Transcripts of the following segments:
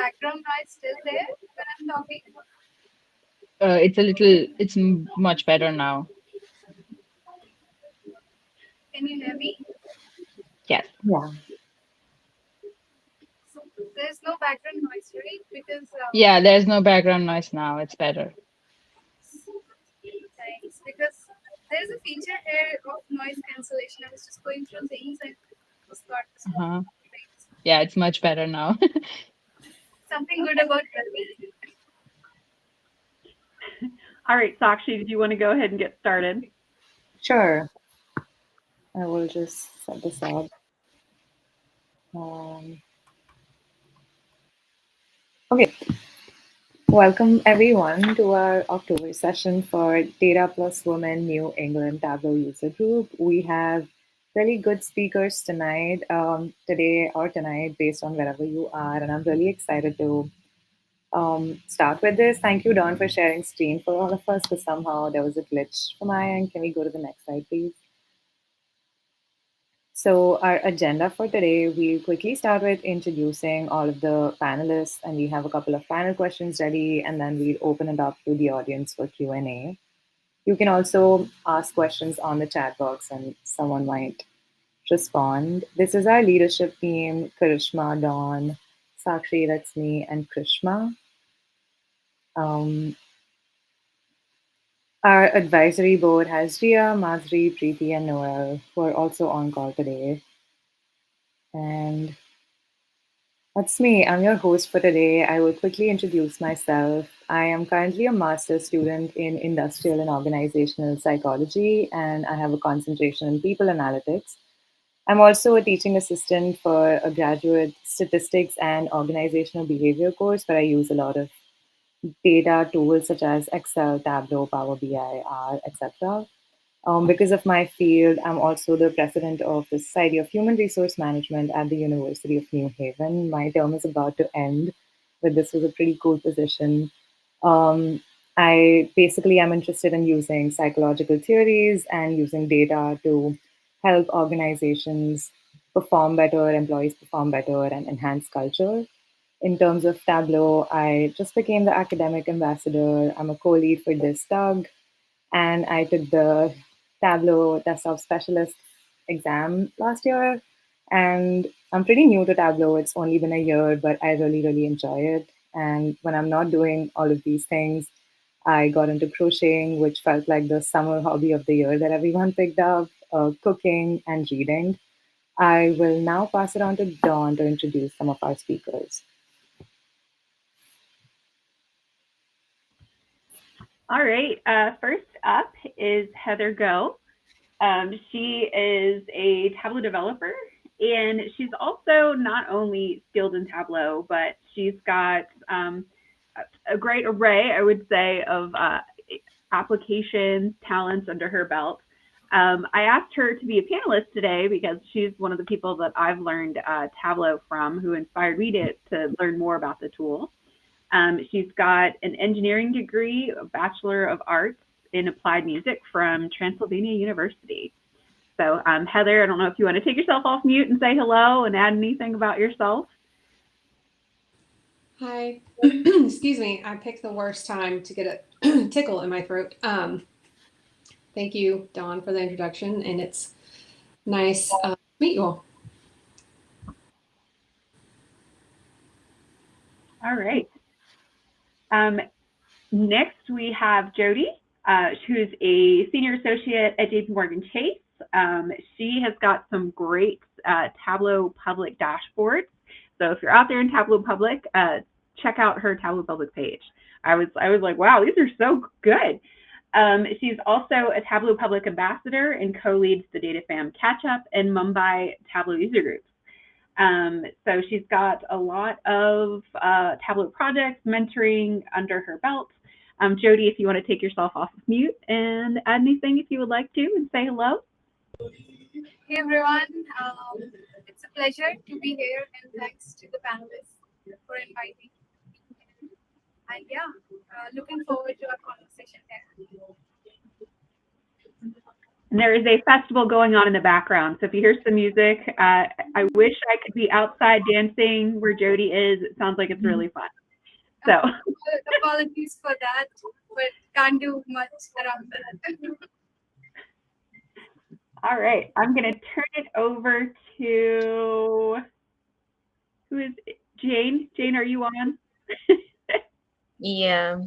background noise still there when I'm talking? It's much better now. Can you hear me? Yes. Yeah. So there's no background noise, right? Because Yeah, there's no background noise now. It's better. thanks. Because there's a feature here of noise cancellation. I was just going through things and just got this one. Uh-huh. Right. Yeah, it's much better now. Something good about Ravi. All right, Sakshi, did you want to go ahead and get started? Sure. I will just set this up. Um, okay. Welcome everyone to our October session for Data Plus Women New England Tableau User Group. We have really good speakers tonight, today or tonight, based on wherever you are, and I'm really excited to start with this. Thank you, Don, for sharing screen for all of us, because somehow there was a glitch from my end. Can we go to the next slide, please? So our agenda for today, we'll quickly start with introducing all of the panelists, and we have a couple of panel questions ready, and then we'll open it up to the audience for Q&A. You can also ask questions on the chat box, and someone might respond. This is our leadership team: Karishma, Dawn, Sakshi, that's me, and Krishma. Um, our advisory board has Ria, Madhuri, Preeti, and Noel, who are also on call today. And that's me. I'm your host for today. I will quickly introduce myself. I am currently a master's student in industrial and organizational psychology, and I have a concentration in people analytics. I'm also a teaching assistant for a graduate statistics and organizational behavior course where I use a lot of data tools such as Excel, Tableau, Power BI, R, etc. Because of my field, I'm also the president of the Society of Human Resource Management at the University of New Haven. My term is about to end, but this was a pretty cool position. Um, I basically am interested in using psychological theories and using data to help organizations perform better, employees perform better, and enhance culture. In terms of Tableau, I just became the academic ambassador. I'm a co lead for this tug, and I took the Tableau Desktop Specialist exam last year. And I'm pretty new to Tableau. It's only been a year, but I really, really enjoy it. And when I'm not doing all of these things, I got into crocheting, which felt like the summer hobby of the year that everyone picked up, cooking, and reading. I will now pass it on to Dawn to introduce some of our speakers. All right, first up is Heather Go. She is a Tableau developer, and she's also not only skilled in Tableau, but she's got a great array, I would say, of applications, talents under her belt. I asked her to be a panelist today because she's one of the people that I've learned Tableau from, who inspired me to learn more about the tool. She's got an engineering degree, a Bachelor of Arts in Applied Music from Transylvania University. So, Heather, I don't know if you want to take yourself off mute and say hello and add anything about yourself. Hi. Excuse me. I picked the worst time to get a tickle in my throat. Thank you, Dawn, for the introduction, and it's nice to meet you all. All right. Next, we have Jody, who's a senior associate at JP Morgan Chase. She has got some great Tableau public dashboards. So if you're out there in Tableau public, check out her Tableau public page. I was like, wow, these are so good. She's also a Tableau public ambassador and co-leads the DataFam Catch-Up and Mumbai Tableau user groups. So she's got a lot of Tableau projects, mentoring under her belt. Jody, if you want to take yourself off of mute and add anything if you would like to and say hello. Hey everyone, it's a pleasure to be here and thanks to the panelists for inviting me. And yeah, looking forward to our conversation here. And there is a festival going on in the background. So if you hear some music, I wish I could be outside dancing where Jody is. It sounds like it's really fun. So apologies for that, but can't do much around that. all right, I'm going to turn it over to who is it? Jane? Jane, are you on? Yeah.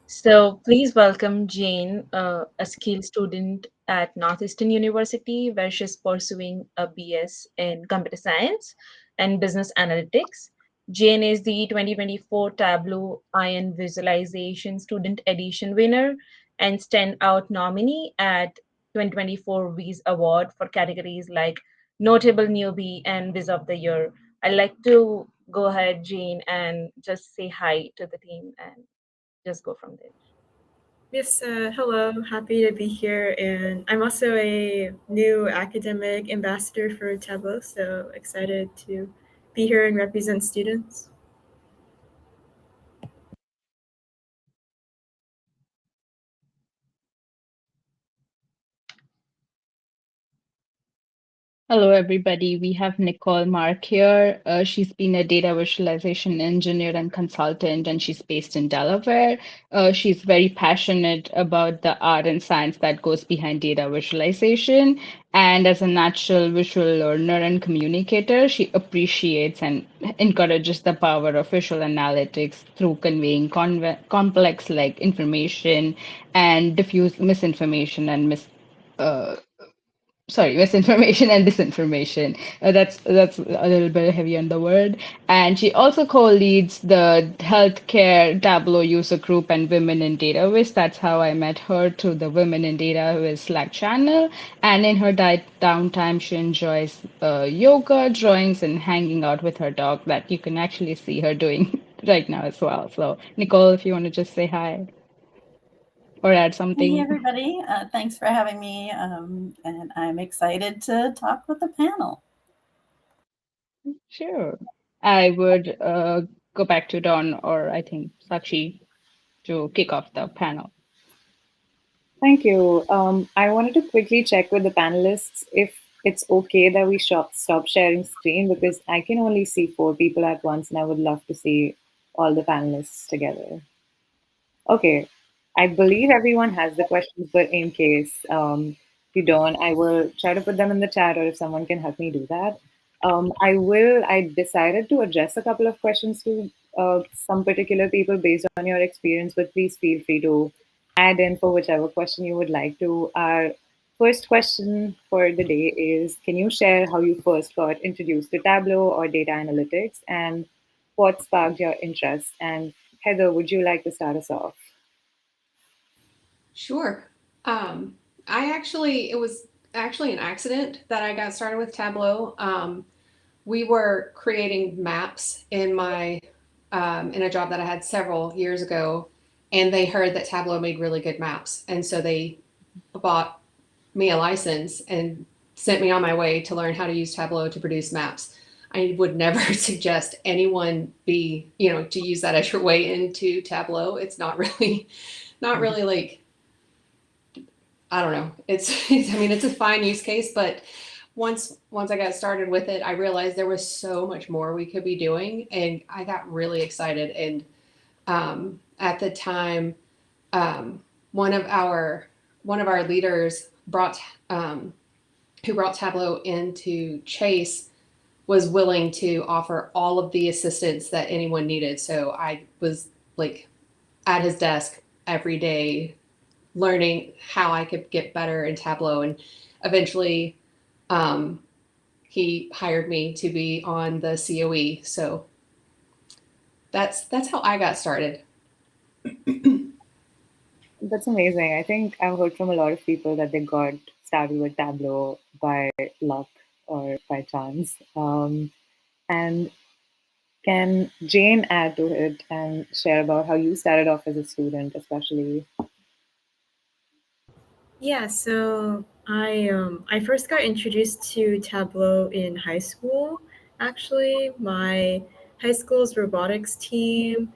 So please welcome Jane, a skilled student at Northeastern University, where she's pursuing a BS in computer science and business analytics. Jane is the 2024 Tableau Iron Visualization Student Edition winner and standout nominee at 2024 Viz Award for categories like Notable Newbie and Viz of the Year. I'd like to go ahead, Jane, and just say hi to the team and just go from there. Yes, hello. Happy to be here. And I'm also a new academic ambassador for Tableau, so excited to be here and represent students. Hello, everybody. We have Nicole Mark here. She's been a data visualization engineer and consultant, and she's based in Delaware. She's very passionate about the art and science that goes behind data visualization. And as a natural visual learner and communicator, she appreciates and encourages the power of visual analytics through conveying complex like information and diffuse misinformation and uh, misinformation and disinformation. That's a little bit heavy on the word. And she also co-leads the healthcare Tableau user group and Women in Dataviz. That's how I met her, through the Women in Dataviz Slack channel. And in her downtime, she enjoys yoga, drawings, and hanging out with her dog that you can actually see her doing right now as well. So, Nicole, if you want to just say hi or add Hey, something. everybody. Thanks for having me. And I'm excited to talk with the panel. Sure. I would go back to Don or I think Sakshi to kick off the panel. Thank you. I wanted to quickly check with the panelists if it's okay that we stop sharing screen, because I can only see 4 people at once and I would love to see all the panelists together. Okay, I believe everyone has the questions, but in case if you don't, I will try to put them in the chat, or if someone can help me do that. I decided to address a couple of questions to some particular people based on your experience, but please feel free to add in for whichever question you would like to. Our first question for the day is, can you share how you first got introduced to Tableau or data analytics, and what sparked your interest? And Heather, would you like to start us off? Sure. It was actually an accident that I got started with Tableau. We were creating maps in a job that I had several years ago, and they heard that Tableau made really good maps, and so they bought me a license and sent me on my way to learn how to use Tableau to produce maps. I would never suggest anyone to use that as your way into Tableau. It's not really like, I don't know. It's a fine use case, but once I got started with it, I realized there was so much more we could be doing, and I got really excited. And at the time, one of our leaders who brought Tableau into Chase was willing to offer all of the assistance that anyone needed. So I was like at his desk every day, learning how I could get better in Tableau, and eventually he hired me to be on the COE. So that's how I got started. That's amazing. I think I've heard from a lot of people that they got started with Tableau by luck or by chance. And can Jane add to it and share about how you started off as a student, especially? Yeah, so I first got introduced to Tableau in high school. Actually, my high school's robotics team,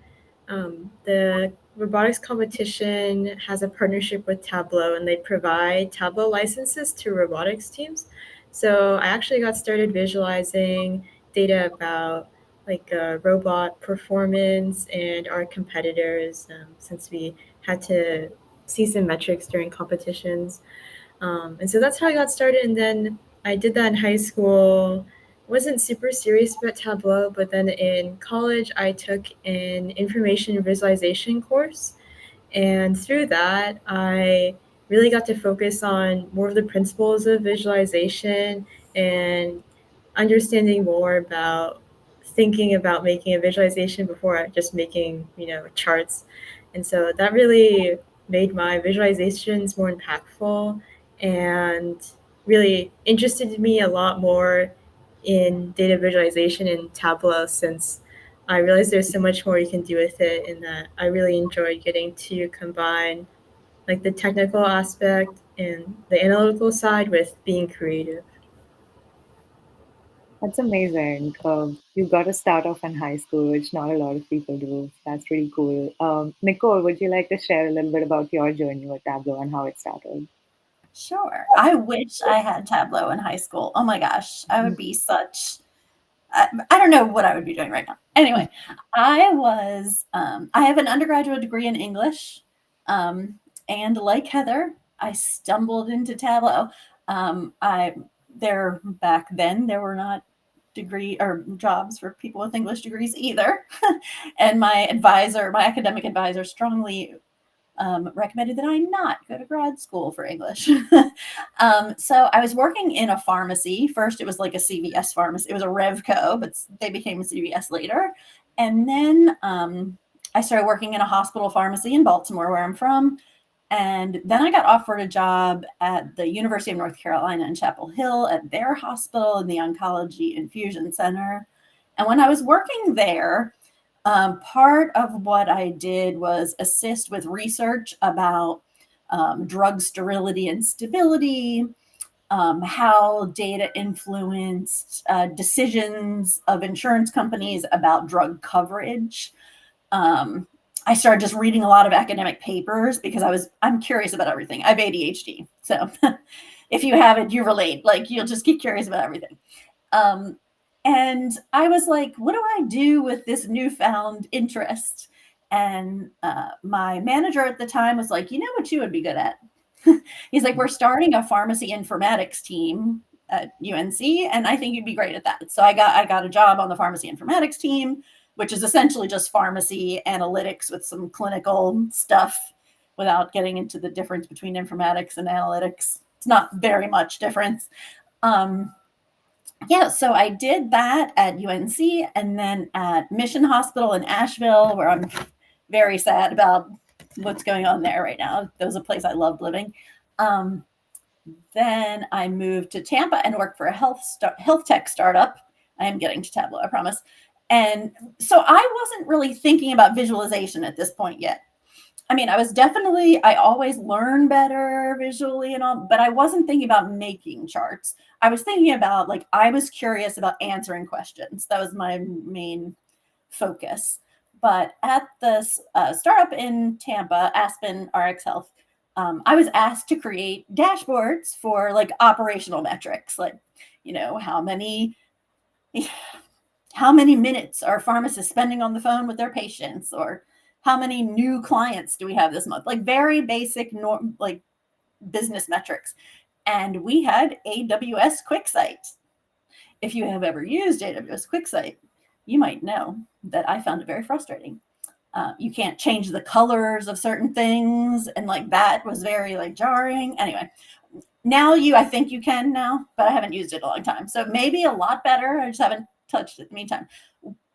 the robotics competition has a partnership with Tableau, and they provide Tableau licenses to robotics teams. So I actually got started visualizing data about like robot performance and our competitors, since we had to see some metrics during competitions. And so that's how I got started. And then I did that in high school. Wasn't super serious about Tableau, but then in college, I took an information visualization course. And through that, I really got to focus on more of the principles of visualization and understanding more about thinking about making a visualization before just making, charts. And so that really made my visualizations more impactful and really interested me a lot more in data visualization in Tableau, since I realized there's so much more you can do with it, and that I really enjoyed getting to combine like the technical aspect and the analytical side with being creative. That's amazing. You got to start off in high school, which not a lot of people do. That's really cool. Nicole, would you like to share a little bit about your journey with Tableau and how it started? Sure. I wish I had Tableau in high school. Oh my gosh, I would be such. I don't know what I would be doing right now. Anyway, I have an undergraduate degree in English. And like Heather, I stumbled into Tableau. Back then, there were not degree or jobs for people with English degrees either. And my academic advisor strongly recommended that I not go to grad school for English. So I was working in a pharmacy. First, it was like a CVS pharmacy. It was a Revco, but they became a CVS later. And then I started working in a hospital pharmacy in Baltimore, where I'm from. And then I got offered a job at the University of North Carolina in Chapel Hill at their hospital in the Oncology Infusion Center. And when I was working there, part of what I did was assist with research about drug sterility and stability, how data influenced decisions of insurance companies about drug coverage. I started just reading a lot of academic papers because I'm curious about everything. I have ADHD, so if you have it, you relate. Like, you'll just get curious about everything. And I was like, what do I do with this newfound interest? And my manager at the time was like, you know what you would be good at? He's like, we're starting a pharmacy informatics team at UNC, and I think you'd be great at that. So I got a job on the pharmacy informatics team, which is essentially just pharmacy analytics with some clinical stuff, without getting into the difference between informatics and analytics. It's not very much difference. Yeah, so I did that at UNC, and then at Mission Hospital in Asheville, where I'm very sad about what's going on there right now. That was a place I loved living. Then I moved to Tampa and worked for a health tech startup. I am getting to Tableau, I promise. And so I wasn't really thinking about visualization at this point yet. I mean, I always learn better visually and all, but I wasn't thinking about making charts. I was thinking about, like, I was curious about answering questions. That was my main focus. But at the startup in Tampa, Aspen RX Health, I was asked to create dashboards for like operational metrics, like, how many minutes are pharmacists spending on the phone with their patients, or how many new clients do we have this month? Like, very basic, like, business metrics. And we had AWS QuickSight. If you have ever used AWS QuickSight, you might know that I found it very frustrating. You can't change the colors of certain things, and like that was very like jarring. Anyway, I think you can now, but I haven't used it a long time. So maybe a lot better. I just haven't touched it in the meantime.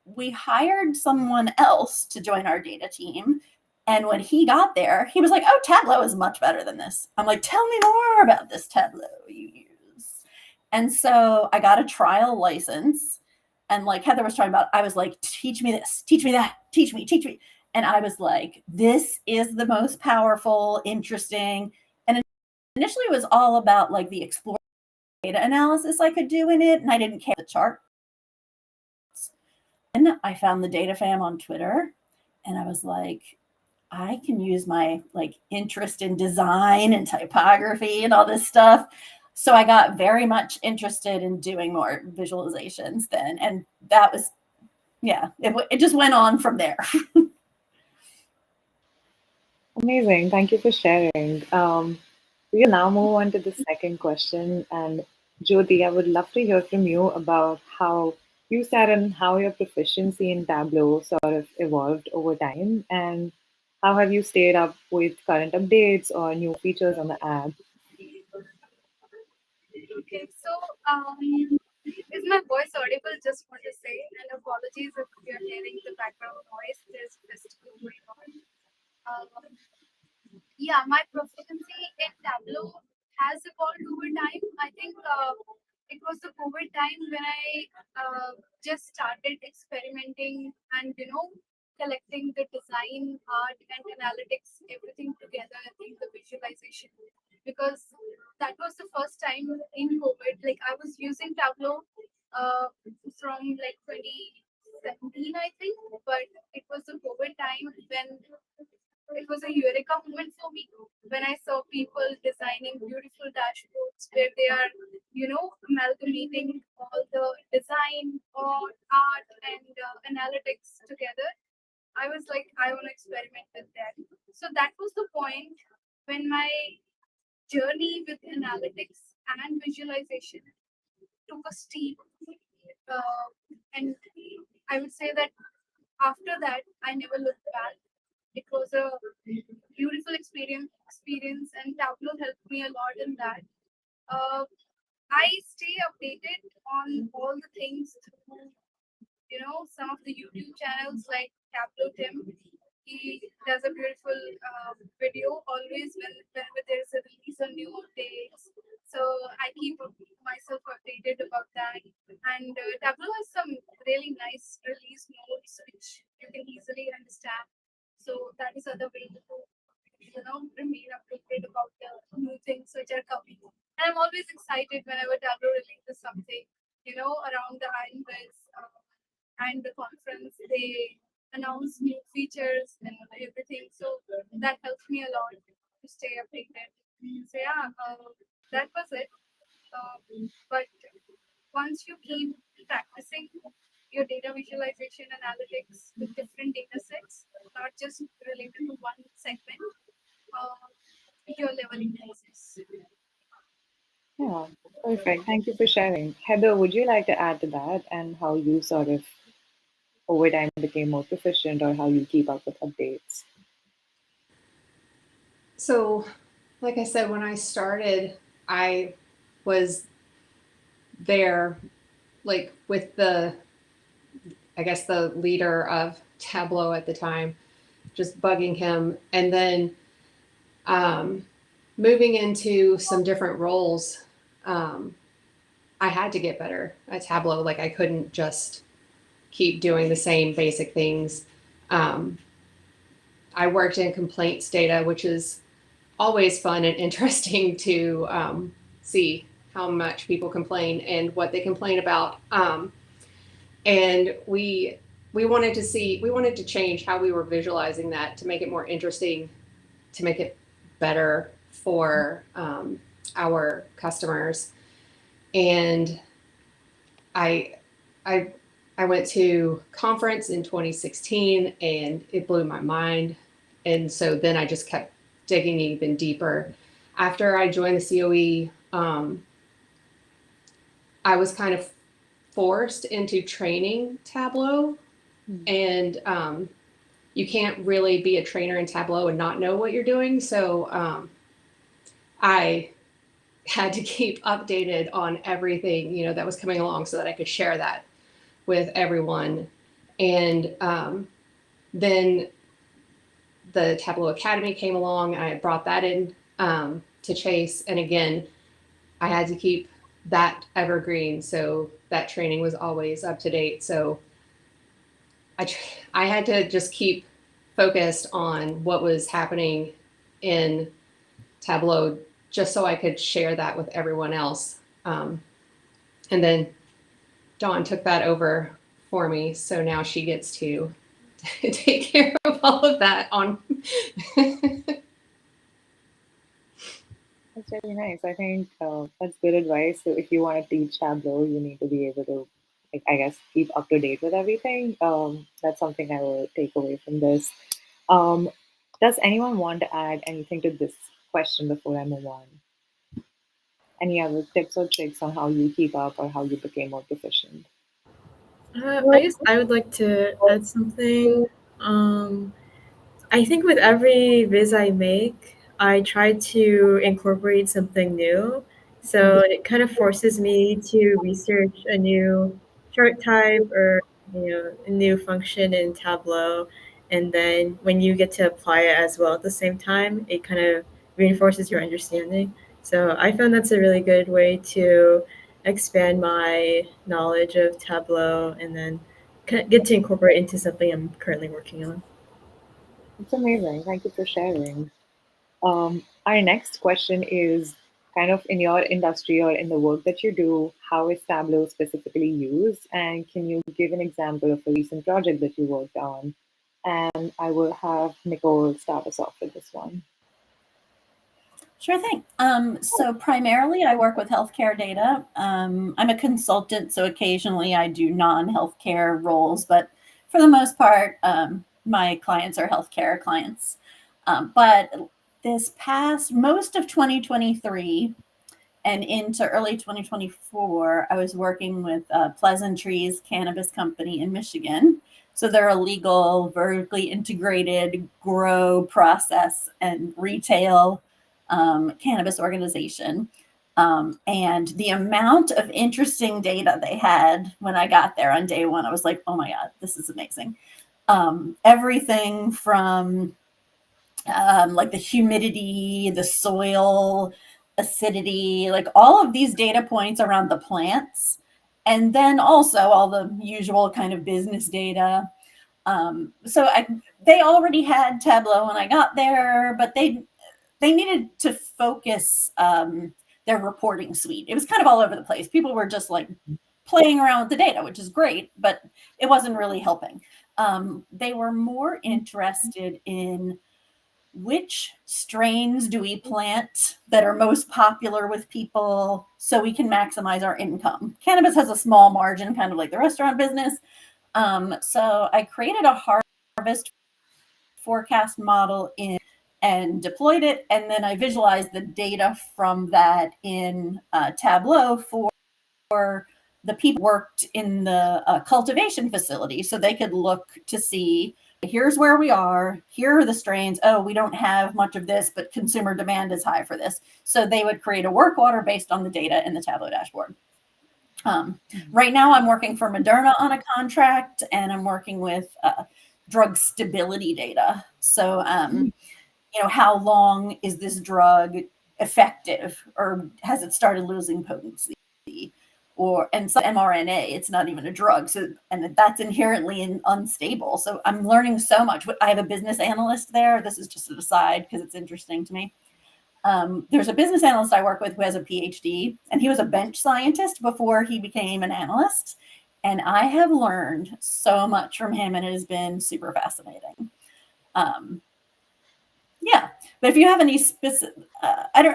We hired someone else to join our data team. And when he got there, he was like, oh, Tableau is much better than this. I'm like, tell me more about this Tableau you use. And so I got a trial license. And like Heather was talking about, I was like, teach me this, teach me that, teach me. And I was like, this is the most powerful, interesting. And initially it was all about like the explore data analysis I could do in it. And I didn't care the chart. And I found the Data Fam on Twitter, and I was like, I can use my like interest in design and typography and all this stuff. So I got very much interested in doing more visualizations then. And that was, yeah, it just went on from there. Amazing. Thank you for sharing. We'll now move on to the second question. And Jyoti, I would love to hear from you about how you sat and how your proficiency in Tableau sort of evolved over time, and how have you stayed up with current updates or new features on the app? Okay, so is my voice audible? Just want to say, and apologies if you're hearing the background noise. There's a festival going on. Um, yeah, my proficiency in Tableau has evolved over time. I think it was the COVID time when I just started experimenting and collecting the design, art, and analytics, everything together. I think the visualization, because that was the first time in COVID. Like I was using Tableau from like 2017, I think, but it was the COVID time when it was a eureka moment for me when I saw people designing beautiful dashboards where they are, amalgamating all the design, art, and analytics together. I was like, I want to experiment with that. So that was the point when my journey with analytics and visualization took a steep, uh, and I would say that after that, I never looked back. It was a beautiful experience, and Tableau helped me a lot in that. Uh, I stay updated on all the things through, some of the YouTube channels like Tableau Tim. He does a beautiful video always whenever there's a release on new updates. So I keep myself updated about that. And Tableau has some really nice release notes which you can easily understand. So that is other way to remain updated about the new things which are coming. And I'm always excited whenever Tableau releases something. Around the Ironverse and the conference, they announce new features and everything. So that helps me a lot to stay updated. So yeah, that was it. But once you keep practicing your data visualization analytics with different data sets, not just related to one segment, uh, your level increases. Yeah, perfect. Thank you for sharing. Heather, would you like to add to that and how you sort of over time became more proficient or how you keep up with updates? So, like I said, when I started, I was there, like with I guess the leader of Tableau at the time, just bugging him. And then um, moving into some different roles, um, I had to get better at Tableau. Like I couldn't just keep doing the same basic things. Um, I worked in complaints data, which is always fun and interesting to see how much people complain and what they complain about. And we wanted to change how we were visualizing that to make it more interesting, to make it better for our customers. And I I I went to conference in 2016 and it blew my mind. And so then I just kept digging even deeper. After I joined the COE, I was kind of forced into training Tableau. And you can't really be a trainer in Tableau and not know what you're doing. So I had to keep updated on everything, that was coming along so that I could share that with everyone. And then the Tableau Academy came along. I brought that in to Chase. And again, I had to keep that evergreen. So that training was always up to date. So I had to just keep focused on what was happening in Tableau just so I could share that with everyone else. And then Dawn took that over for me. So now she gets to take care of all of that on. That's really nice. I think that's good advice. So if you want to teach Tableau, you need to be able to, like, I guess, keep up to date with everything. That's something I will take away from this. Um, does anyone want to add anything to this question before I move on? Any other tips or tricks on how you keep up or how you became more proficient? I guess I would like to add something. Um, I think with every viz I make, I try to incorporate something new. So it kind of forces me to research a new chart type or a new function in Tableau. And then when you get to apply it as well at the same time, it kind of reinforces your understanding. So I found that's a really good way to expand my knowledge of Tableau and then get to incorporate into something I'm currently working on. It's amazing. Thank you for sharing. Our next question is kind of in your industry or in the work that you do, how is Tableau specifically used? And can you give an example of a recent project that you worked on? And I will have Nicole start us off with this one. Sure thing. So primarily I work with healthcare data. I'm a consultant, so occasionally I do non-healthcare roles, but for the most part, my clients are healthcare clients. But this past most of 2023 and into early 2024, I was working with Pleasantries Cannabis Company in Michigan. So they're a legal, vertically integrated grow, process, and retail cannabis organization. And the amount of interesting data they had when I got there on day one, I was like, oh my God, this is amazing. Everything from like the humidity, the soil, acidity, like all of these data points around the plants. And then also all the usual kind of business data. They already had Tableau when I got there, but they needed to focus their reporting suite. It was kind of all over the place. People were just like playing around with the data, which is great, but it wasn't really helping. They were more interested in which strains do we plant that are most popular with people so we can maximize our income. Cannabis has a small margin, kind of like the restaurant business. So I created a harvest forecast model and deployed it. And then I visualized the data from that in Tableau for the people worked in the cultivation facility so they could look to see here's where we are, here are the strains. Oh, we don't have much of this, but consumer demand is high for this. So they would create a work order based on the data in the Tableau dashboard. Right now I'm working for Moderna on a contract and I'm working with drug stability data. So, how long is this drug effective or has it started losing potency? And some mRNA, it's not even a drug. So, and that's inherently unstable. So I'm learning so much. I have a business analyst there. This is just an aside because it's interesting to me. There's a business analyst I work with who has a PhD, and he was a bench scientist before he became an analyst. And I have learned so much from him, and it has been super fascinating. Yeah, but if you have any specific,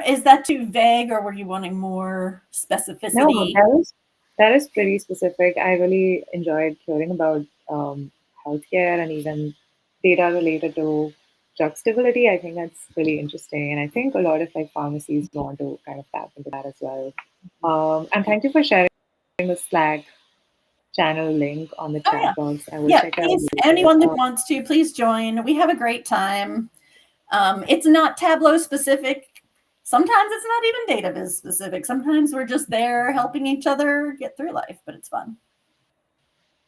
is that too vague, or were you wanting more No, specificity? that is pretty specific. I really enjoyed hearing about healthcare and even data related to drug stability. I think that's really interesting, and I think a lot of like pharmacies want to kind of tap into that as well. And thank you for sharing the Slack channel link on the Oh yeah, chat box. I will yeah. check it out Please, later. anyone that wants to, please join. We have a great time. It's not Tableau specific. Sometimes it's not even data viz specific. Sometimes we're just there helping each other get through life, but it's fun.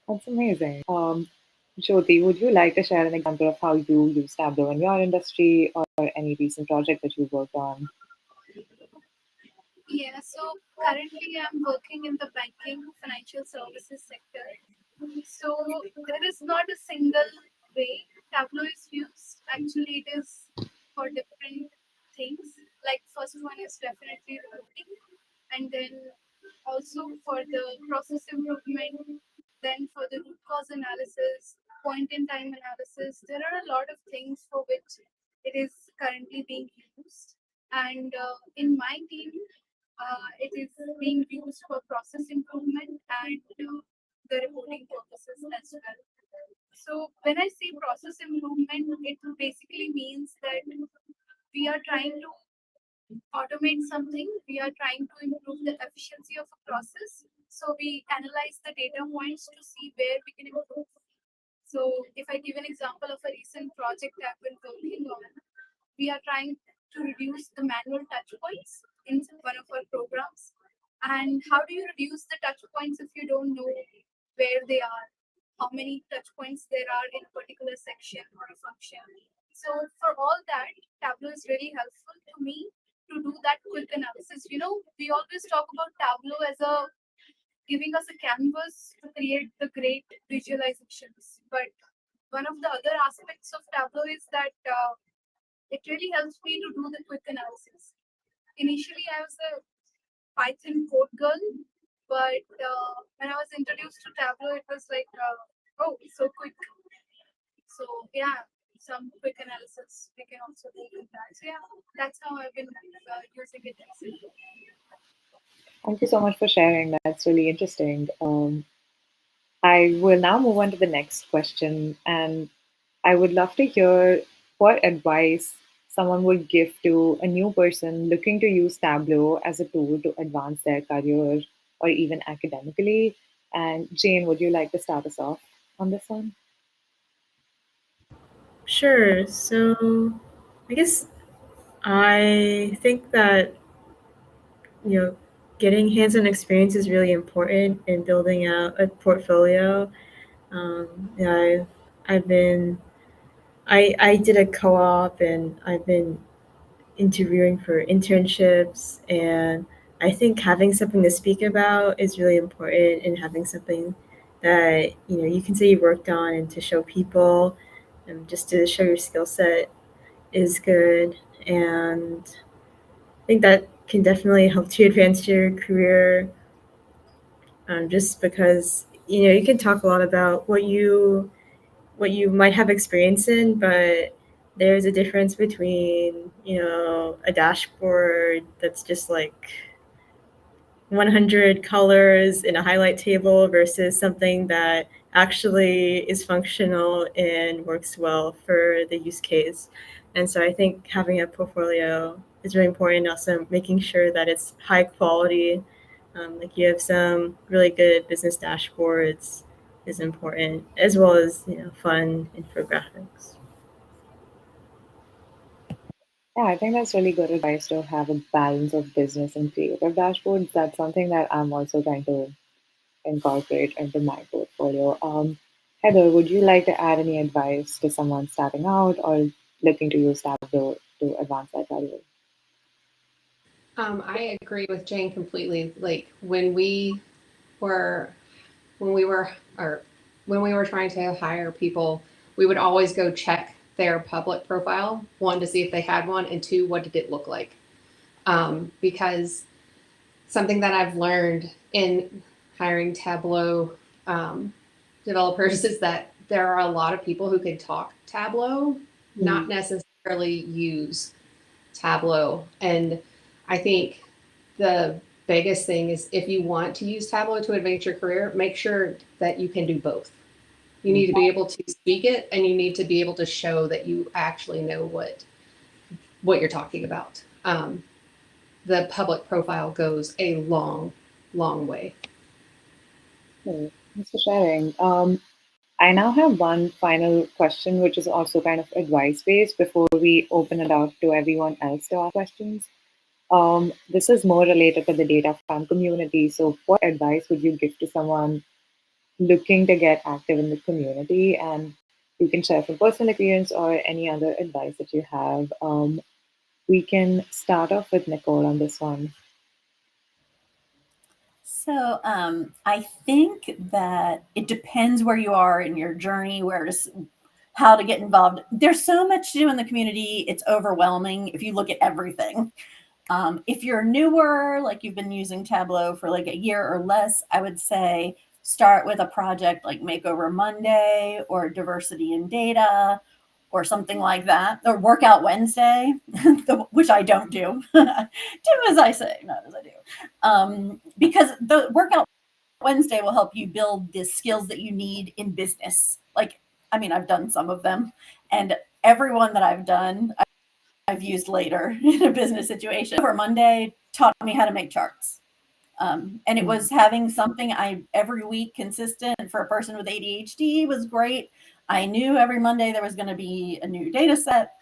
That's amazing. Jyoti, would you like to share an example of how you use Tableau in your industry or any recent project that you worked on? Yeah, so currently I'm working in the banking financial services sector. So there is not a single way Tableau is used. Actually, it is for different things. Like first one is definitely reporting, and then also for the process improvement, then for the root cause analysis, point in time analysis. There are a lot of things for which it is currently being used. And in my team, it is being used for process improvement and the reporting purposes as well. So when I say process improvement, it basically means that we are trying to automate something, we are trying to improve the efficiency of a process. So we analyze the data points to see where we can improve. So if I give an example of a recent project I've been working on, we are trying to reduce the manual touch points in one of our programs. And how do you reduce the touch points if you don't know where they are, how many touch points there are in a particular section or a function? So for all that, Tableau is really helpful to me to do that quick analysis. You know, we always talk about Tableau as a giving us a canvas to create the great visualizations. But one of the other aspects of Tableau is that it really helps me to do the quick analysis. Initially, I was a Python code girl, but when I was introduced to Tableau, it was like, oh, so quick. So yeah, some quick analysis we can also do with that. So yeah, that's how I've been using it recently. Thank you so much for sharing. That's really interesting. I will now move on to the next question, and I would love to hear what advice someone would give to a new person looking to use Tableau as a tool to advance their career or even academically. And Jane, would you like to start us off on this one? Sure. So I guess I think that you know getting hands-on experience is really important in building out a portfolio. Yeah, I've been I did a co-op and I've been interviewing for internships, and I think having something to speak about is really important, and having something that you can say you worked on and to show people and just to show your skill set is good. And I think that can definitely help to advance your career, just because you can talk a lot about what you might have experience in, but there's a difference between a dashboard that's just like 100 colors in a highlight table versus something that actually is functional and works well for the use case. And so I think having a portfolio is really important. Also, making sure that it's high quality, like you have some really good business dashboards is important, as well as fun infographics. Yeah, I think that's really good advice to have a balance of business and creative dashboards. That's something that I'm also trying to incorporate into my portfolio. Heather, would you like to add any advice to someone starting out or looking to use Tableau to advance their career? I agree with Jane completely. Like were when we were or when we were trying to hire people, we would always go check their public profile, one to see if they had one, and two, what did it look like? Because something that I've learned in hiring Tableau um, developers is that there are a lot of people who can talk Tableau, not necessarily use Tableau. And I think the biggest thing is if you want to use Tableau to advance your career, make sure that you can do both. You need to be able to speak it and you need to be able to show that you actually know what you're talking about. The public profile goes a long, long way. Okay, thanks for sharing. I now have one final question, which is also kind of advice based before we open it up to everyone else to ask questions. This is more related to the data farm community. So, what advice would you give to someone looking to get active in the community? And you can share from personal experience or any other advice that you have. We can start off with Nicole on this one. So I think that it depends where you are in your journey, how to get involved. There's so much to do in the community. It's overwhelming if you look at everything. If you're newer, like you've been using Tableau for like a year or less, I would say start with a project like Makeover Monday or Diversity in Data or something like that, or Workout Wednesday, which I don't do. Do as I say, not as I do. Because the Workout Wednesday will help you build the skills that you need in business. Like, I mean, I've done some of them, and everyone that I've done, I've used later in a business situation. For Monday, taught me how to make charts. And it was having something I every week consistent for a person with ADHD was great. I knew every Monday there was going to be a new data set.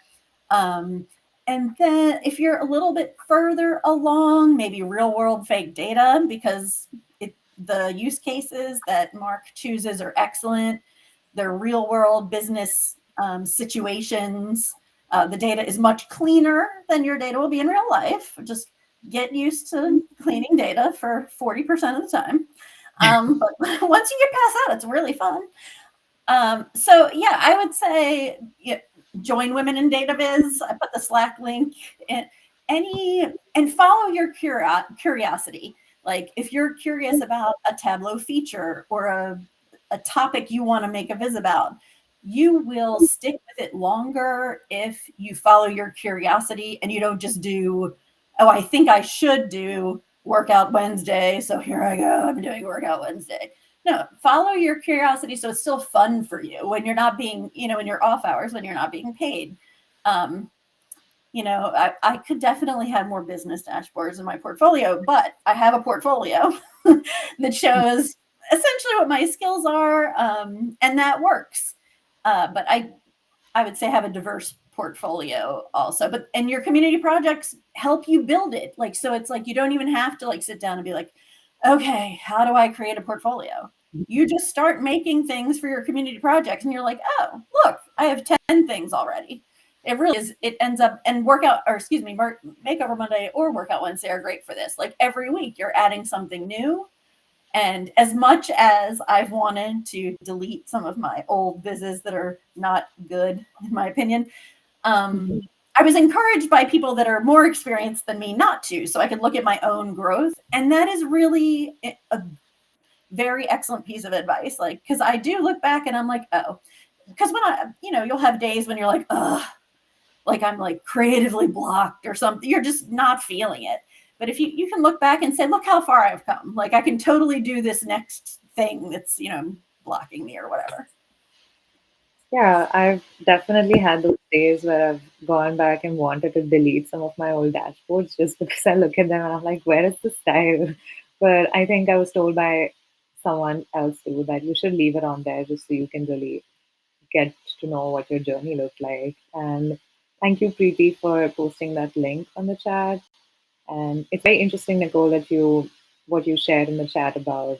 And then if you're a little bit further along, maybe real world fake data, because the use cases that Mark chooses are excellent. They're real world business situations. The data is much cleaner than your data will be in real life. Just get used to cleaning data for 40% of the time. But once you get past that, it's really fun. So yeah, I would say join Women in Data Viz. I put the Slack link in and follow your curiosity. Like if you're curious about a Tableau feature or a topic you want to make a viz about, you will stick with it longer if you follow your curiosity and you don't just do, oh, I think I should do Workout Wednesday, so here I go, I'm doing Workout Wednesday. No, follow your curiosity so it's still fun for you when you're not being, in your off hours, when you're not being paid. I could definitely have more business dashboards in my portfolio, but I have a portfolio that shows essentially what my skills are, and that works. But I would say have a diverse portfolio also. And your community projects help you build it. Like, so it's like you don't even have to like sit down and be like, okay, how do I create a portfolio? You just start making things for your community projects and you're like, oh, look, I have 10 things already. It really is. It ends up, and Makeover Monday or Workout Wednesday are great for this. Like every week you're adding something new. And as much as I've wanted to delete some of my old vizes that are not good, in my opinion, I was encouraged by people that are more experienced than me not to, so I could look at my own growth. And that is really a very excellent piece of advice. Like, because I do look back and I'm like, oh, because when you'll have days when you're like, ugh, like I'm like creatively blocked or something. You're just not feeling it. But if you can look back and say, look how far I've come. Like I can totally do this next thing that's, blocking me or whatever. Yeah, I've definitely had those days where I've gone back and wanted to delete some of my old dashboards just because I look at them and I'm like, where is the style? But I think I was told by someone else too that you should leave it on there just so you can really get to know what your journey looked like. And thank you, Preeti, for posting that link on the chat. And it's very interesting, Nicole, that what you shared in the chat about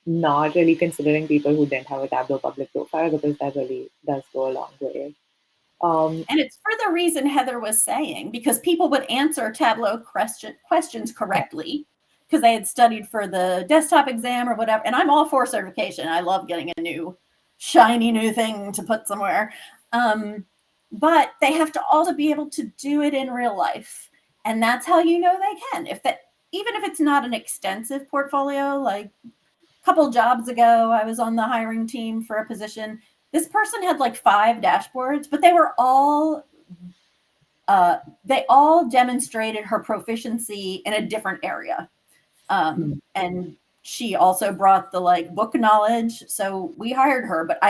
not really considering people who didn't have a Tableau public profile because that really does go a long way. And it's for the reason Heather was saying, because people would answer Tableau questions correctly because they had studied for the desktop exam or whatever. And I'm all for certification. I love getting a new, shiny new thing to put somewhere. But they have to also be able to do it in real life. And that's how you know they can. Even if it's not an extensive portfolio, like a couple jobs ago, I was on the hiring team for a position. This person had like 5 dashboards, but they all demonstrated her proficiency in a different area. And she also brought the like book knowledge. So we hired her, but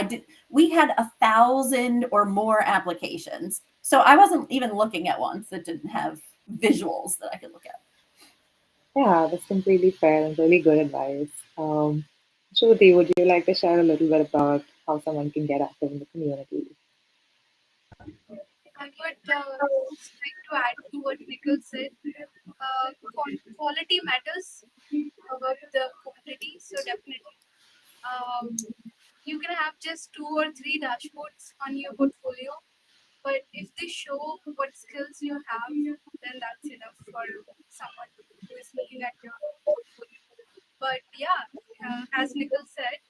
we had 1,000 or more applications. So I wasn't even looking at ones that didn't have visuals that I could look at. Yeah, that's completely fair and really good advice. Shruti, would you like to share a little bit about how someone can get active in the community? I would like to add to what Nicole said. Quality matters about the quantity, so definitely. Um, you can have just 2 or 3 dashboards on your portfolio, but if they show what skills you have, then that's enough for someone who is looking at your portfolio. But yeah, as Nicole said,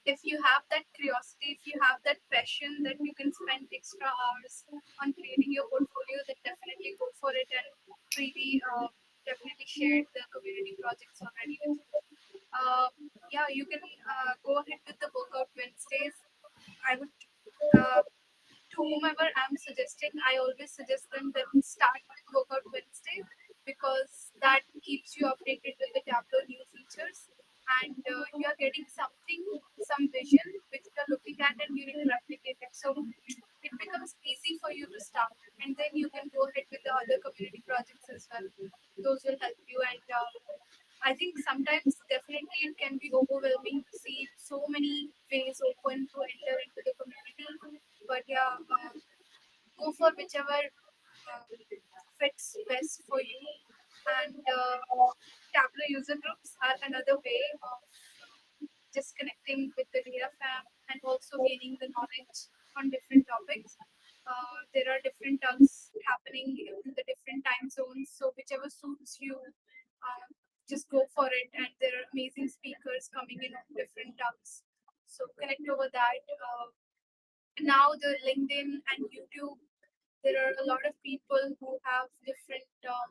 if you have that curiosity, if you have that passion that you can spend extra hours on creating your portfolio, then definitely go for it. And Preeti definitely shared the community projects already with you. Yeah, you can go ahead with the workout Wednesdays. I would to whomever I'm suggesting, I always suggest them that start with Workout Wednesday because that keeps you updated with the Tableau new features and you are getting something, some vision which you're looking at and you need to replicate it. So it becomes easy for you to start and then you can go ahead with the other community projects as well. Those will help you and I think sometimes definitely it can be overwhelming to see so many ways open to enter into the community. But yeah, go for whichever fits best for you. And Tableau user groups are another way of just connecting with the data fam and also gaining the knowledge on different topics. There are different talks happening in the different time zones, so whichever suits you, just go for it. And there are amazing speakers coming in on different talks, so connect over that. Now the LinkedIn and YouTube, there are a lot of people who have different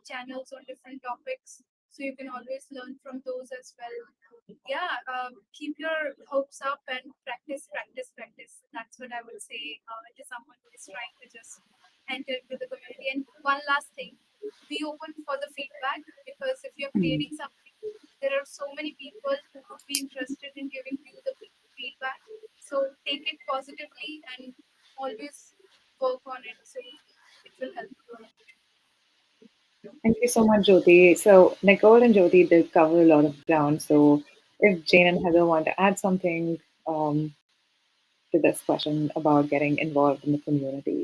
channels on different topics, so you can always learn from those as well. Yeah, keep your hopes up and practice, practice, practice. That's what I would say to someone who is trying to just enter into the community. And one last thing, be open for the feedback because if you're creating something, there are so many people who would be interested in giving you the feedback. So take it positively and always work on it. So it will help you out. Thank you so much, Jyoti. So Nicole and Jyoti did cover a lot of ground. So if Jane and Heather want to add something to this question about getting involved in the community.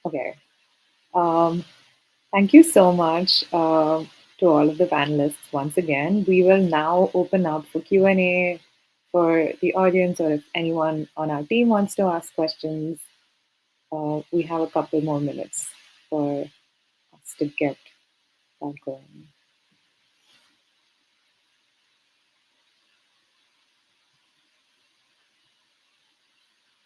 Okay. Um, Thank you so much to all of the panelists once again. We will now open up for Q&A for the audience, or if anyone on our team wants to ask questions. We have a couple more minutes for us to get that going.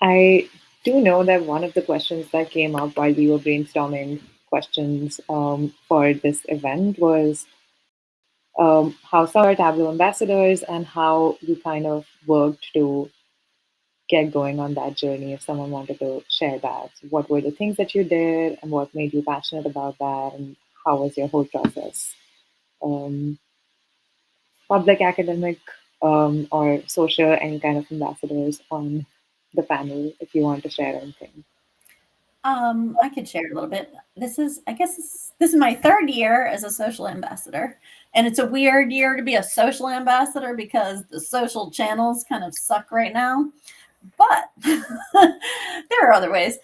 I do know that one of the questions that came up while we were brainstorming questions for this event was how some are Tableau ambassadors and how you kind of worked to get going on that journey. If someone wanted to share that, what were the things that you did and what made you passionate about that, and how was your whole process? Um, Public, academic, or social, any kind of ambassadors on the panel if you want to share anything. I could share a little bit. I guess this is my third year as a social ambassador. And it's a weird year to be a social ambassador because the social channels kind of suck right now. But there are other ways.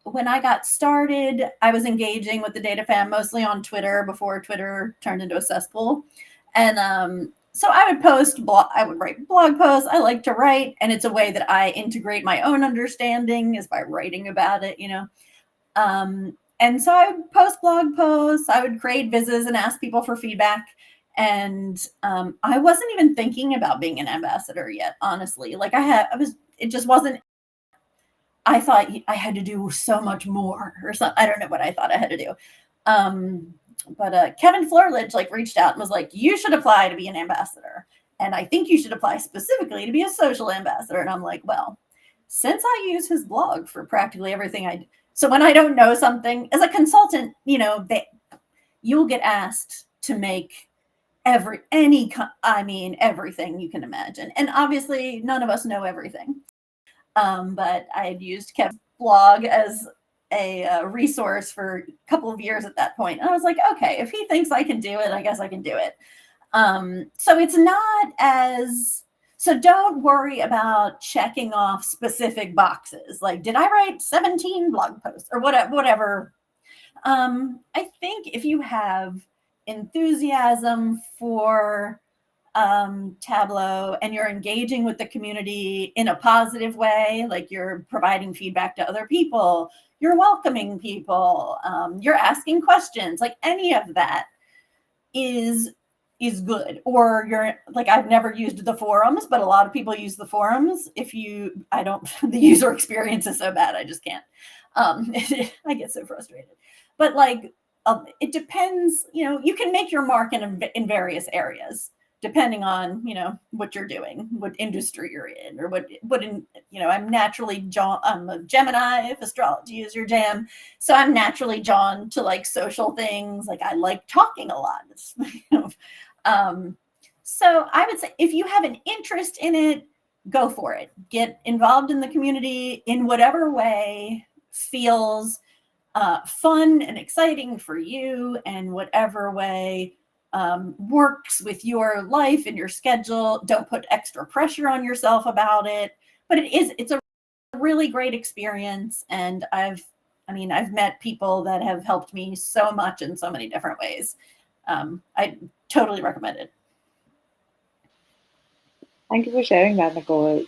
When I got started, I was engaging with the data fam mostly on Twitter before Twitter turned into a cesspool. And so I would write blog posts. I like to write, and it's a way that I integrate my own understanding is by writing about it, and so I would post blog posts. I would create vizzes and ask people for feedback. And I wasn't even thinking about being an ambassador yet, honestly. Like it just wasn't. I thought I had to do so much more, or something. I don't know what I thought I had to do. But Kevin Florledge reached out and was like, "You should apply to be an ambassador, and I think you should apply specifically to be a social ambassador." And I'm like, "Well, since I use his blog for practically everything I do, so when I don't know something as a consultant, you'll get asked to make everything you can imagine, and obviously none of us know everything." But I had used Kevin's blog as a resource for a couple of years at that point. And I was like, okay, if he thinks I can do it, I guess I can do it. So it's not so don't worry about checking off specific boxes. Like, did I write 17 blog posts or whatever? I think if you have enthusiasm for Tableau and you're engaging with the community in a positive way, like you're providing feedback to other people, you're welcoming people, you're asking questions, like any of that is good. Or you're like, I've never used the forums, but a lot of people use the forums. The user experience is so bad, I just can't. I get so frustrated. But it depends, you can make your mark in various areas depending on, what you're doing, what industry you're in, or I'm naturally I'm a Gemini, if astrology is your jam. So I'm naturally drawn to like social things. Like I like talking a lot. So I would say if you have an interest in it, go for it. Get involved in the community in whatever way feels fun and exciting for you, and whatever way works with your life and your schedule. Don't put extra pressure on yourself about it. But it's a really great experience, and I've met people that have helped me so much in so many different ways. I totally recommend it. Thank you for sharing that, Nicole.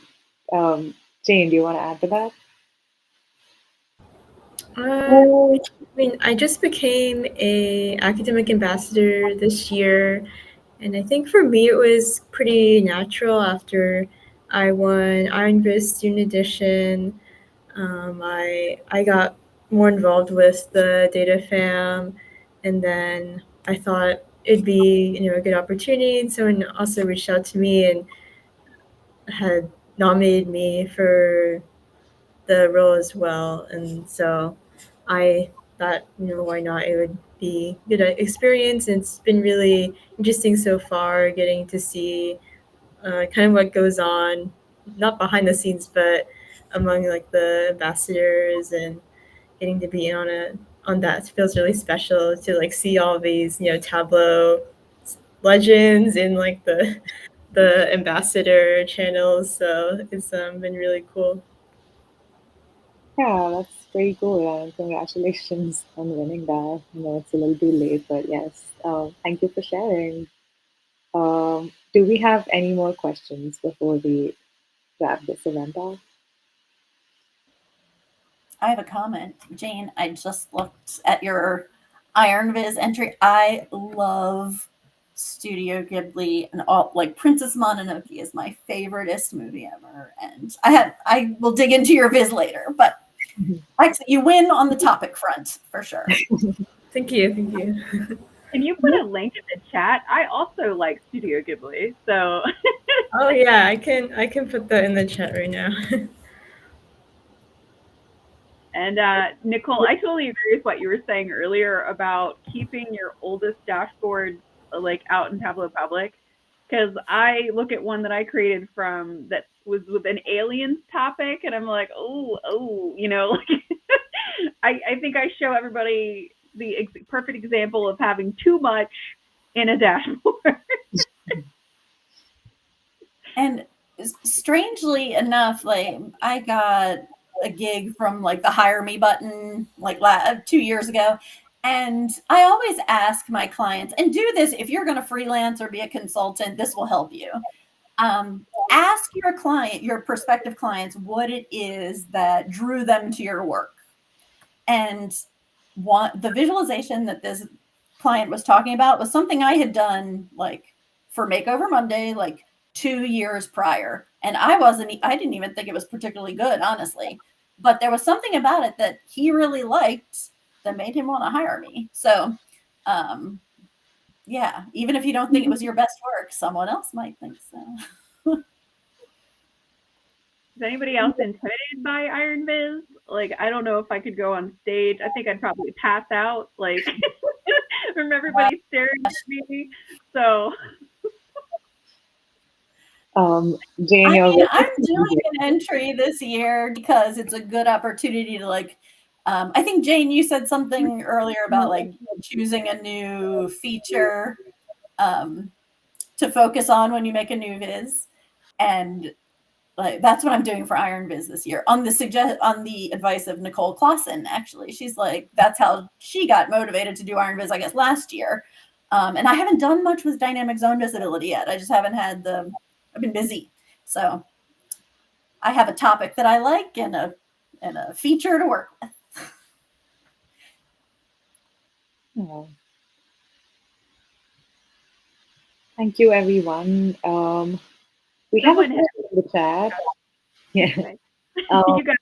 Jane, do you want to add to that? I just became a academic ambassador this year, and I think for me it was pretty natural after I won Iron Fist Student Edition. I got more involved with the data fam, and then I thought it'd be a good opportunity. And someone also reached out to me and had nominated me for the role as well, and so I thought, why not? It would be a good experience. And it's been really interesting so far, getting to see kind of what goes on, not behind the scenes, but among like the ambassadors, and getting to be in on that feels really special to like see all these Tableau legends in like the ambassador channels. So it's been really cool. Yeah, that's very cool. And congratulations on winning that. It's a little too late, but yes. Thank you for sharing. Do we have any more questions before we wrap this event up? I have a comment. Jane, I just looked at your Iron Viz entry. I love Studio Ghibli, and all like Princess Mononoke is my favoriteest movie ever. And I will dig into your Viz later, but you win on the topic front for sure. Thank you. Can you put a link in the chat? I also like Studio Ghibli, so. Oh yeah, I can put that in the chat right now. And Nicole, I totally agree with what you were saying earlier about keeping your oldest dashboards like out in Tableau Public, because I look at one that I created from that was with an aliens topic, and I'm like, oh, like I think I show everybody the perfect example of having too much in a dashboard. And strangely enough, like I got a gig from like the hire me button like 2 years ago. And I always ask my clients, and do this if you're going to freelance or be a consultant, this will help you. Ask your client, your prospective clients, what it is that drew them to your work. And the visualization that this client was talking about was something I had done like for Makeover Monday, like 2 years prior. And I didn't even think it was particularly good, honestly. But there was something about it that he really liked that made him want to hire me. So, yeah, even if you don't think it was your best work, someone else might think so. Is anybody else intimidated by Iron Viz? Like, I don't know if I could go on stage. I think I'd probably pass out, like, from everybody staring at me. So, Jane, I'm doing an entry this year because it's a good opportunity to like. I think Jane, you said something earlier about like choosing a new feature to focus on when you make a new viz, and like that's what I'm doing for Iron Viz this year on the advice of Nicole Clausen. Actually, she's like that's how she got motivated to do Iron Viz, I guess, last year. And I haven't done much with dynamic zone visibility yet. I just haven't had I've been busy. So I have a topic that I like and a feature to work with. Yeah. Thank you, everyone. We have a question in the chat. Yeah. you got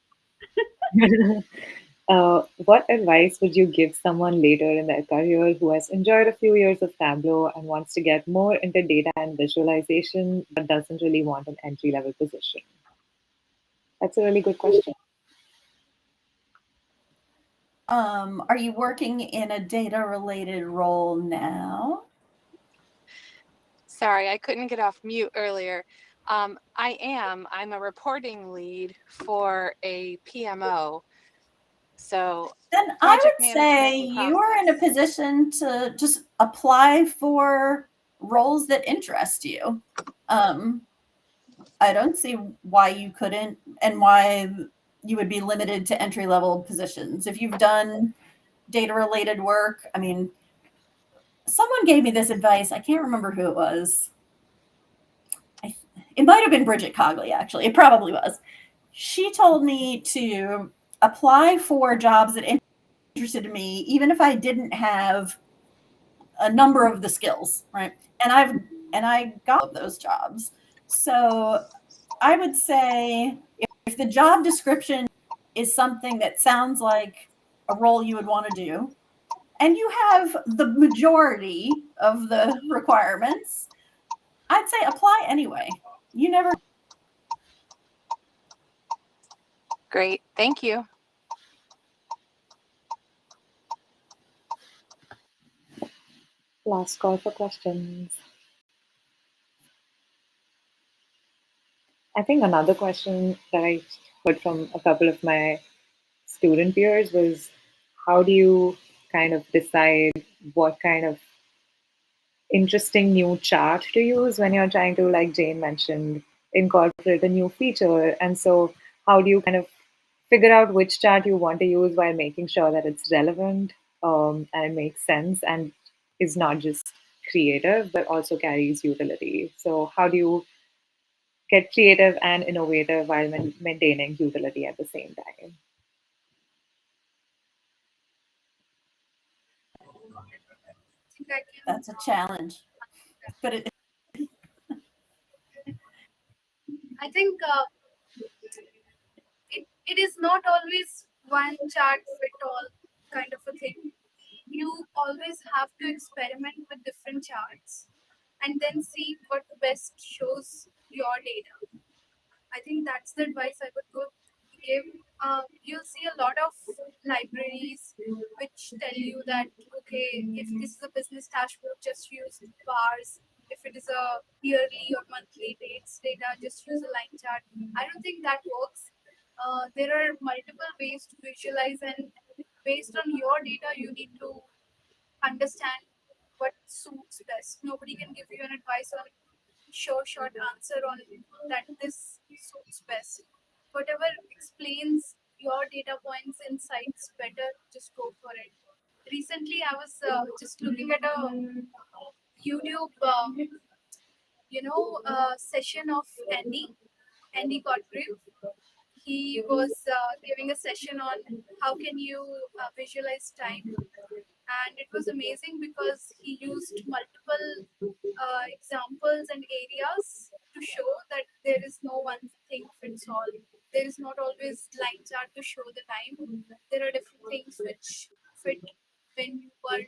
What advice would you give someone later in their career who has enjoyed a few years of Tableau and wants to get more into data and visualization but doesn't really want an entry level position? That's a really good question. Are you working in a data related role now? Sorry, I couldn't get off mute earlier. I am. I'm a reporting lead for a PMO. So Then I project would say management and you are in a process. position to just apply for roles that interest you. I don't see why you couldn't and why you would be limited to entry level positions. If you've done data related work, I mean, someone gave me this advice. I can't remember who it was. It might have been Bridget Cogley, actually. It probably was. She told me to apply for jobs that interested me, even if I didn't have a number of the skills, right? And I got those jobs. So I would say if the job description is something that sounds like a role you would want to do, and you have the majority of the requirements, I'd say apply anyway. You never. Great. Thank you. Last call for questions. I think another question that I heard from a couple of my student peers was how do you kind of decide what kind of interesting new chart to use when you're trying to, like Jane mentioned, incorporate a new feature? And so, how do you kind of figure out which chart you want to use while making sure that it's relevant and it makes sense and is not just creative but also carries utility? So, how do you get creative and innovative while maintaining utility at the same time? I think I can. That's a challenge, but I think it is not always one chart fit all kind of a thing. You always have to experiment with different charts and then see what best shows your data. I think that's the advice I would go give. You'll see a lot of libraries which tell you that okay, if this is a business dashboard, just use bars. If it is a yearly or monthly dates data, just use a line chart. I don't think that works. There are multiple ways to visualize, and based on your data, you need to understand what suits best. Nobody can give you an advice on short answer on that this suits best. Whatever explains your data points, insights better, just go for it. Recently, I was just looking at a YouTube, session of Andy Cotgrave. He was giving a session on how can you visualize time, and it was amazing because he used multiple examples and areas to show that there is no one thing fits all. There is not always line chart to show the time. There are different things which fit when you are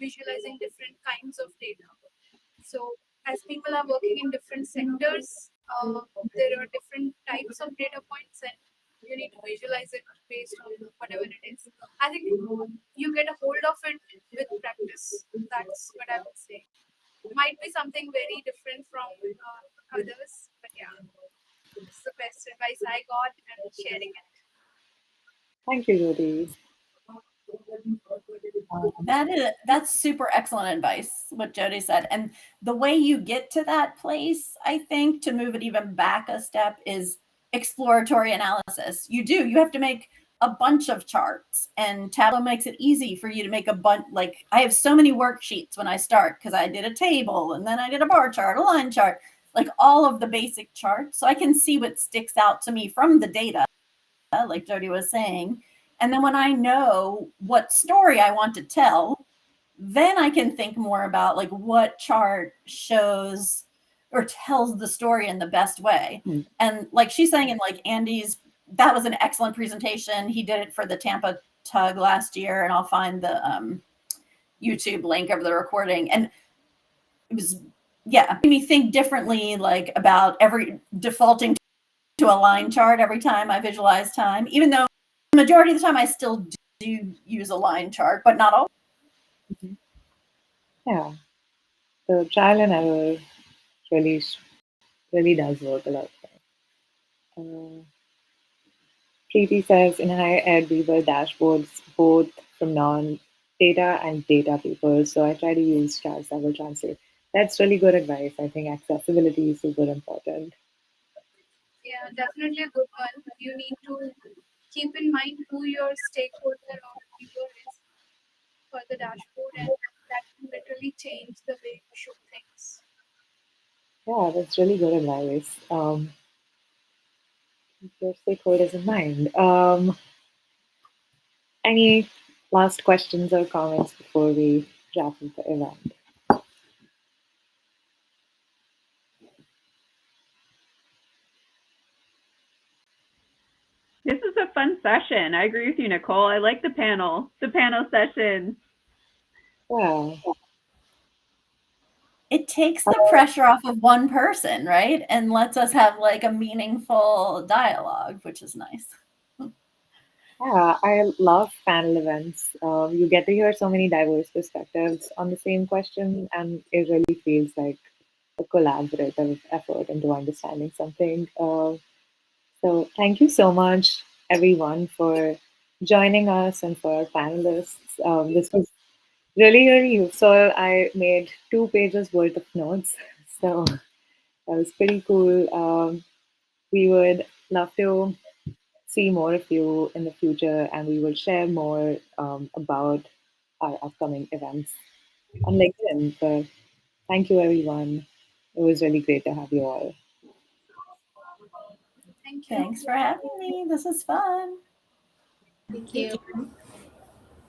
visualizing different kinds of data. So as people are working in different sectors, there are different types of data points, and you need to visualize it based on whatever it is. I think you get a hold of it with practice. That's what I would say. Might be something very different from others, but yeah, it's the best advice I got and sharing it. Thank you, Jyoti. that's super excellent advice, what Jody said. And the way you get to that place, I think, to move it even back a step is exploratory analysis. You have to make a bunch of charts, and Tableau makes it easy for you to make a bunch. Like I have so many worksheets when I start because I did a table and then I did a bar chart, a line chart, like all of the basic charts. So I can see what sticks out to me from the data, like Jody was saying. And then when I know what story I want to tell, then I can think more about like what chart shows or tells the story in the best way. And like she's saying, in like Andy's, that was an excellent presentation. He did it for the Tampa Tug last year, and I'll find the YouTube link of the recording. And it was, yeah, made me think differently, like about defaulting to a line chart every time I visualize time, even though the majority of the time I still do use a line chart, but not all. Mhm. Yeah, the trial and error really does work a lot. Preeti says in higher ed we were dashboards both from non-data and data people, so I try to use stars that will translate. That's really good advice. I think accessibility is super important. Yeah, definitely a good one. You need to keep in mind who your stakeholder or viewer is for the dashboard, and that can literally change the way you show things. Yeah, that's really good advice. Keep your stakeholders in mind. Any last questions or comments before we wrap up the event? This is a fun session. I agree with you, Nicole. I like the panel session. Yeah. It takes the pressure off of one person, right? And lets us have like a meaningful dialogue, which is nice. Yeah, I love panel events. You get to hear so many diverse perspectives on the same question, and it really feels like a collaborative effort into understanding something. So, thank you so much, everyone, for joining us and for our panelists. This was really useful. I made 2 pages worth of notes, so that was pretty cool. We would love to see more of you in the future, and we will share more about our upcoming events on LinkedIn. But thank you, everyone. It was really great to have you all. Thank you. Thanks for having me. This is fun. Thank you. Thank you.